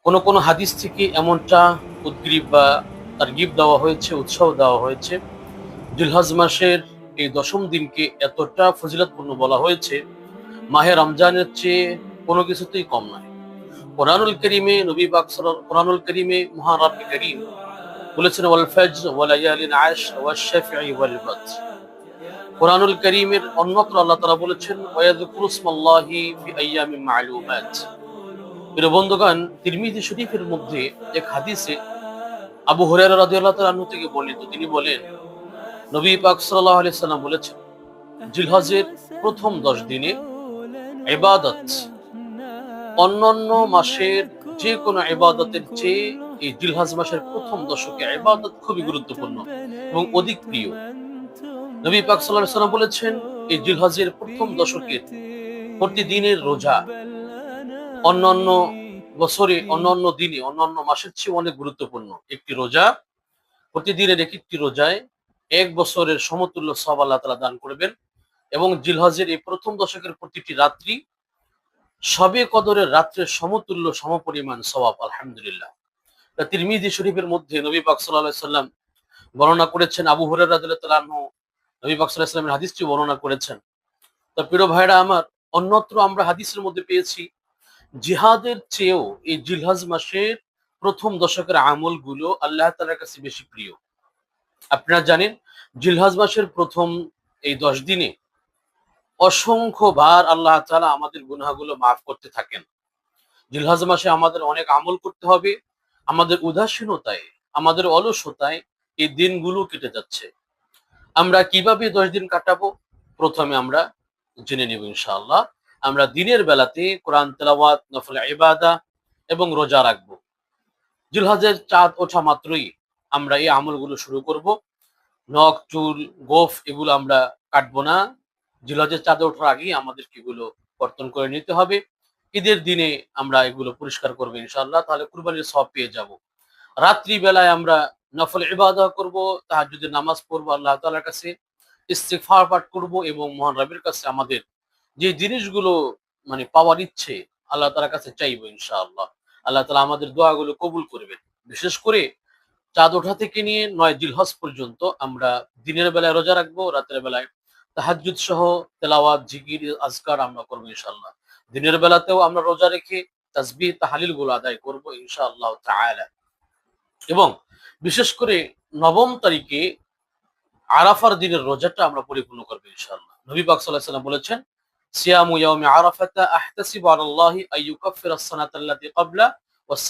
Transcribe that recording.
কোন কোন হাদিস থেকে এমনটা উদ্গ্রীব বা তারগিব দেওয়া হয়েছে, উৎসাহ দেওয়া হয়েছে, জিলহজ মাসের এই দশম দিনকে এতটা ফজিলতপূর্ণ বলা হয়েছে, মাহে রমজানের চেয়ে কোনো কিছুতেই কম নয়। কোরআনুল কারীমে নবী পাক কোরআনুল কারীমে মহান রব্বে কারীম বলেছেন, ওয়াল ফাজর ওয়া লায়ালিন আশর ওয়াশ শাফঈ ওয়াল ওয়াতর। কোরআনুল কারীমের অন্যত্র আল্লাহ তাআলা বলেছেন, ওয়ায়াযকুরুসমাল্লাহি ফি আইয়ামিন মা'লুমাত। প্রিয় বন্ধুগণ, তিরমিজি শরীফের মধ্যে এক হাদিসে আবু হুরায়রা রাদিয়াল্লাহু তাআলা আনহু থেকে বর্ণিত, তিনি বলেন, নবী পাক সাল্লাল্লাহু আলাইহি সাল্লাম বলেছেন, জিলহজের প্রথম 10 দিনে ইবাদত অন্যান্য মাসের যে কোনো ইবাদতের চেয়ে এই জিলহজ মাসের প্রথম দশকে ইবাদত খুবই গুরুত্বপূর্ণ এবং অধিক প্রিয়। নবী পাক সাল্লাল্লাহু আলাইহি সাল্লাম বলেছেন, এই জিলহজের প্রথম দশকের প্রতিদিনের রোজা অন্যান্য বছরে, অন্যান্য দিনে, অন্যান্য মাসের চেয়ে অনেক গুরুত্বপূর্ণ। একটি রোজা, প্রতিদিনের এক একটি রোজায় 1 বছরের সমতুল্য সওয়াব আল্লাহ তাআলা দান করবেন। এবং জিলহজের এই প্রথম দশকের প্রতিটি রাত্রি শবে কদরের রাত্রের সমতুল্য সমপরিমাণ সওয়াব, আলহামদুলিল্লাহ। তিরমিজি শরীফের মধ্যে নবী পাক সাল্লাল্লাহু আলাইহি সাল্লাম বর্ণনা করেছেন, আবু হুরায়রা রাদিয়াল্লাহু তাআলা আনহু নবী পাক সাল্লাল্লাহু আলাইহি সাল্লামের হাদিসটি বর্ণনা করেছেন। তো প্রিয় ভাইরা আমার, অন্যত্র আমরা হাদিসের মধ্যে পেয়েছি, জিহাদের চেয়েও এই জিলহজ মাসের প্রথম দশকের আমলগুলো আল্লাহ তাআলার কাছে বেশি প্রিয়। আপনারা জানেন, জিলহজ মাসের প্রথম এই 10 দিনে অসংখ্য বার আল্লাহ তাআলা আমাদের গুনাহগুলো মাফ করতে থাকেন। জিলহজ মাসে আমাদের অনেক আমল করতে হবে। আমাদের উদাসীনতায়, আমাদের অলসতায় এই দিনগুলো কেটে যাচ্ছে। আমরা কিভাবে 10 দিন কাটাবো? প্রথমে আমরা জেনে নেব ইনশাআল্লাহ। আমরা দিনের বেলাতে কোরআন তেলাওয়াত, নফল ইবাদা এবং রোজা রাখবো। জিলহজের চাঁদ ওঠা মাত্রই আমরা এই আমলগুলো শুরু করব। নখ, চুল, গোঁফ এগুলো আমরা কাটবো না। জিলহজের চাঁদ ওঠার আগেই আমাদেরকে এগুলো কর্তন করে নিতে হবে। ঈদের দিনে আমরা এগুলো পরিষ্কার করবো ইনশাআল্লাহ, তাহলে কুরবানির সওয়াব পেয়ে যাব। রাত্রি বেলায় আমরা নফল ইবাদত করব, তাহাজ্জুদের নামাজ পড়বো, আল্লাহ তাআলার কাছে ইস্তিগফার পাঠ করব এবং মহান রবের কাছে আমাদের যে জিনিসগুলো পাওয়ার ইচ্ছে আল্লাহ তাআলার কাছে চাইবো ইনশাআল্লাহ। আল্লাহ তাআলা আমাদের দোয়াগুলো কবুল করবেন। বিশেষ করে চাঁদ ওঠা থেকে নিয়ে 9 জিলহজ পর্যন্ত আমরা দিনের বেলায় রোজা রাখবো, রাতের বেলায় তাহাজ্জুদ সহ তেলাওয়াত, জিকির, আজকার আমরা করবো ইনশাআল্লাহ। দিনের বেলাতেও আমরা রোজা রেখে তাসবিহ, তাহলিল গুলো আদায় করবো ইনশাআল্লাহ তাআলা। এবং বিশেষ করে 9ম তারিখে আরাফার দিনের রোজাটা আমরা পরিপূর্ণ করবো ইনশাআল্লাহ। নবী পাক সাল্লাল্লাহু আলাইহি ওয়াসাল্লাম বলেছেন, সিয়ামু ইয়াউমি আরাফাতা আহতাসিবু আলাল্লাহি আইয়ুকাফিরাস সানাতা আল্লাতী ক্বাবলা ওয়াস